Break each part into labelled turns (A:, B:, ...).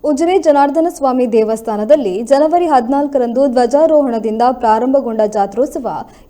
A: ಉಜಿರೆ ಜನಾರ್ದನ ಸ್ವಾಮಿ ದೇವಸ್ಥಾನದಲ್ಲಿ ಜನವರಿ 14ರಂದು ಧ್ವಜಾರೋಹಣದಿಂದ ಪ್ರಾರಂಭಗೊಂಡ ಜಾತ್ರೋತ್ಸವ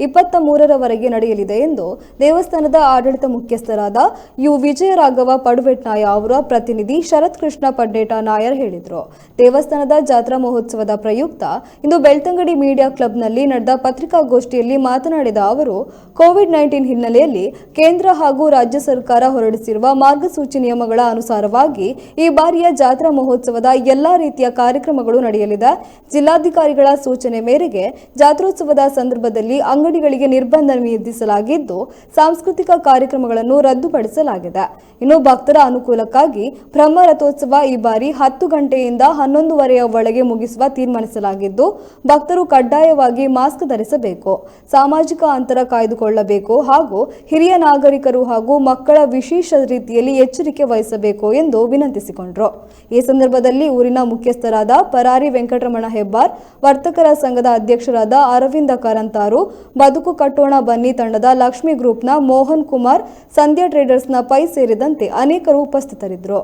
A: 23ರವರೆಗೆ ನಡೆಯಲಿದೆ ಎಂದು ದೇವಸ್ಥಾನದ ಆಡಳಿತ ಮುಖ್ಯಸ್ಥರಾದ ಯು ವಿಜಯರಾಘವ ಪಡುವೆಟ್ನಾಯ ಅವರ ಪ್ರತಿನಿಧಿ ಶರತ್ ಕೃಷ್ಣ ಪಡ್ಡೇಟ ನಾಯರ್ ಹೇಳಿದರು. ದೇವಸ್ಥಾನದ ಜಾತ್ರಾ ಮಹೋತ್ಸವದ ಪ್ರಯುಕ್ತ ಇಂದು ಬೆಳ್ತಂಗಡಿ ಮೀಡಿಯಾ ಕ್ಲಬ್ನಲ್ಲಿ ನಡೆದ ಪತ್ರಿಕಾಗೋಷ್ಠಿಯಲ್ಲಿ ಮಾತನಾಡಿದ ಅವರು, ಕೋವಿಡ್-19 ಹಿನ್ನೆಲೆಯಲ್ಲಿ ಕೇಂದ್ರ ಹಾಗೂ ರಾಜ್ಯ ಸರ್ಕಾರ ಹೊರಡಿಸಿರುವ ಮಾರ್ಗಸೂಚಿ ನಿಯಮಗಳ ಅನುಸಾರವಾಗಿ ಈ ಬಾರಿಯ ಜಾತ್ರಾ ಮಹೋತ್ಸವದ ಎಲ್ಲಾ ರೀತಿಯ ಕಾರ್ಯಕ್ರಮಗಳು ನಡೆಯಲಿದೆ. ಜಿಲ್ಲಾಧಿಕಾರಿಗಳ ಸೂಚನೆ ಮೇರೆಗೆ ಜಾತ್ರೋತ್ಸವದ ಸಂದರ್ಭದಲ್ಲಿ ಅಂಗಡಿಗಳಿಗೆ ನಿರ್ಬಂಧ ವಿಧಿಸಲಾಗಿದ್ದು, ಸಾಂಸ್ಕೃತಿಕ ಕಾರ್ಯಕ್ರಮಗಳನ್ನು ರದ್ದುಪಡಿಸಲಾಗಿದೆ. ಇನ್ನು ಭಕ್ತರ ಅನುಕೂಲಕ್ಕಾಗಿ ಬ್ರಹ್ಮ ರಥೋತ್ಸವ ಈ ಬಾರಿ 10 ಗಂಟೆಯಿಂದ 11:30ಯ ಒಳಗೆ ಮುಗಿಸುವ ತೀರ್ಮಾನಿಸಲಾಗಿದ್ದು, ಭಕ್ತರು ಕಡ್ಡಾಯವಾಗಿ ಮಾಸ್ಕ್ ಧರಿಸಬೇಕು, ಸಾಮಾಜಿಕ ಅಂತರ ಕಾಯ್ದುಕೊಳ್ಳಬೇಕು ಹಾಗೂ ಹಿರಿಯ ನಾಗರಿಕರು ಹಾಗೂ ಮಕ್ಕಳ ವಿಶೇಷ ರೀತಿಯಲ್ಲಿ ಎಚ್ಚರಿಕೆ ವಹಿಸಬೇಕು ಎಂದು ವಿನಂತಿಸಿಕೊಂಡರು. ಈ ಸಂದರ್ಭದಲ್ಲಿ ಊರಿನ ಮುಖ್ಯಸ್ಥರಾದ ಪರಾರಿ ವೆಂಕಟರಮಣ ಹೆಬ್ಬಾರ್, ವರ್ತಕರ ಸಂಘದ ಅಧ್ಯಕ್ಷರಾದ ಅರವಿಂದ ಕಾರಂತಾರು, ಬದುಕು ಕಟ್ಟೋಣ ಬನ್ನಿ ತಂಡದ ಲಕ್ಷ್ಮಿ ಗ್ರೂಪ್ನ ಮೋಹನ್ ಕುಮಾರ್, ಸಂಧ್ಯಾ ಟ್ರೇಡರ್ಸ್ನ ಪೈ ಸೇರಿದಂತೆ ಅನೇಕರು ಉಪಸ್ಥಿತರಿದ್ದರು.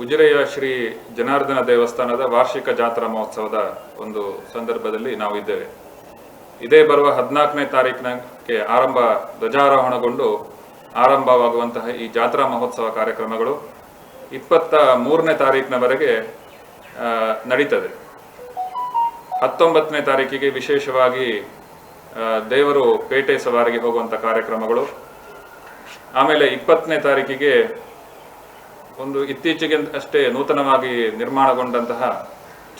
B: ಉಜಿರೆಯ ಶ್ರೀ ಜನಾರ್ದನ ದೇವಸ್ಥಾನದ ವಾರ್ಷಿಕ ಜಾತ್ರಾ ಮಹೋತ್ಸವದ ಒಂದು ಸಂದರ್ಭದಲ್ಲಿ ನಾವು ಇದ್ದೇವೆ. ಇದೇ ಬರುವ 14ನೇ ತಾರೀಕಿನಕ್ಕೆ ಧ್ವಜಾರೋಹಣಗೊಂಡು ಆರಂಭವಾಗುವಂತಹ ಈ ಜಾತ್ರಾ ಮಹೋತ್ಸವ ಕಾರ್ಯಕ್ರಮಗಳು 23ನೇ ತಾರೀಕಿನವರೆಗೆ ನಡೀತದೆ. 19ನೇ ತಾರೀಕಿಗೆ ವಿಶೇಷವಾಗಿ ದೇವರು ಪೇಟೆ ಸವಾರಿಗೆ ಹೋಗುವಂಥ ಕಾರ್ಯಕ್ರಮಗಳು, ಆಮೇಲೆ 20ನೇ ತಾರೀಕಿಗೆ ಒಂದು ಇತ್ತೀಚೆಗೆ ಅಷ್ಟೇ ನೂತನವಾಗಿ ನಿರ್ಮಾಣಗೊಂಡಂತಹ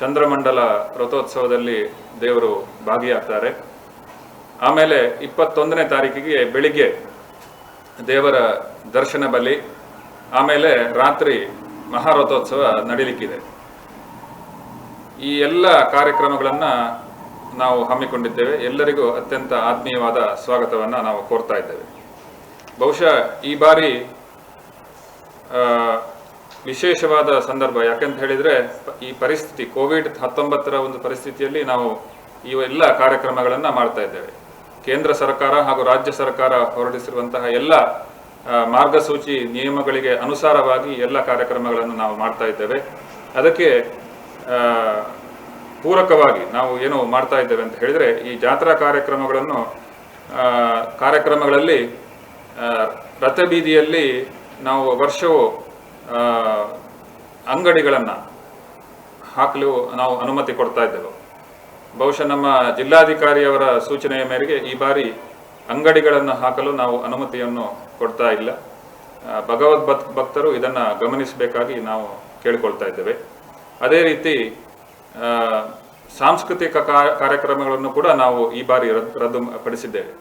B: ಚಂದ್ರಮಂಡಲ ರಥೋತ್ಸವದಲ್ಲಿ ದೇವರು ಭಾಗಿಯಾಗ್ತಾರೆ. ಆಮೇಲೆ 21ನೇ ತಾರೀಕಿಗೆ ಬೆಳಿಗ್ಗೆ ದೇವರ ದರ್ಶನ ಬಲಿ, ಆಮೇಲೆ ರಾತ್ರಿ ಮಹಾರಥೋತ್ಸವ ನಡೀಲಿಕ್ಕಿದೆ. ಈ ಎಲ್ಲ ಕಾರ್ಯಕ್ರಮಗಳನ್ನು ನಾವು ಹಮ್ಮಿಕೊಂಡಿದ್ದೇವೆ. ಎಲ್ಲರಿಗೂ ಅತ್ಯಂತ ಆತ್ಮೀಯವಾದ ಸ್ವಾಗತವನ್ನು ನಾವು ಕೋರ್ತಾ ಇದ್ದೇವೆ. ಬಹುಶಃ ಈ ಬಾರಿ ವಿಶೇಷವಾದ ಸಂದರ್ಭ, ಯಾಕಂತ ಹೇಳಿದರೆ ಈ ಪರಿಸ್ಥಿತಿ ಕೋವಿಡ್-19ರ ಒಂದು ಪರಿಸ್ಥಿತಿಯಲ್ಲಿ ನಾವು ಈ ಎಲ್ಲ ಕಾರ್ಯಕ್ರಮಗಳನ್ನು ಮಾಡ್ತಾ ಇದ್ದೇವೆ. ಕೇಂದ್ರ ಸರ್ಕಾರ ಹಾಗೂ ರಾಜ್ಯ ಸರ್ಕಾರ ಹೊರಡಿಸಿರುವಂತಹ ಎಲ್ಲ ಮಾರ್ಗಸೂಚಿ ನಿಯಮಗಳಿಗೆ ಅನುಸಾರವಾಗಿ ಎಲ್ಲ ಕಾರ್ಯಕ್ರಮಗಳನ್ನು ನಾವು ಮಾಡ್ತಾ ಇದ್ದೇವೆ. ಅದಕ್ಕೆ ಪೂರಕವಾಗಿ ನಾವು ಏನು ಮಾಡ್ತಾ ಇದ್ದೇವೆ ಅಂತ ಹೇಳಿದರೆ, ಈ ಜಾತ್ರಾ ಕಾರ್ಯಕ್ರಮಗಳಲ್ಲಿ ರಥಬೀದಿಯಲ್ಲಿ ನಾವು ವರ್ಷವೂ ಅಂಗಡಿಗಳನ್ನು ಹಾಕಲು ನಾವು ಅನುಮತಿ ಕೊಡ್ತಾ ಇದ್ದೇವೆ. ಬಹುಶಃ ನಮ್ಮ ಜಿಲ್ಲಾಧಿಕಾರಿಯವರ ಸೂಚನೆಯ ಮೇರೆಗೆ ಈ ಬಾರಿ ಅಂಗಡಿಗಳನ್ನು ಹಾಕಲು ನಾವು ಅನುಮತಿಯನ್ನು ಕೊಡ್ತಾ ಇಲ್ಲ. ಭಗವದ್ ಭಕ್ತರು ಇದನ್ನು ಗಮನಿಸಬೇಕಾಗಿ ನಾವು ಕೇಳಿಕೊಳ್ತಾ ಇದ್ದೇವೆ. ಅದೇ ರೀತಿ ಸಾಂಸ್ಕೃತಿಕ ಕಾರ್ಯಕ್ರಮಗಳನ್ನು ಕೂಡ ನಾವು ಈ ಬಾರಿ ರದ್ದುಪಡಿಸಿದ್ದೇವೆ.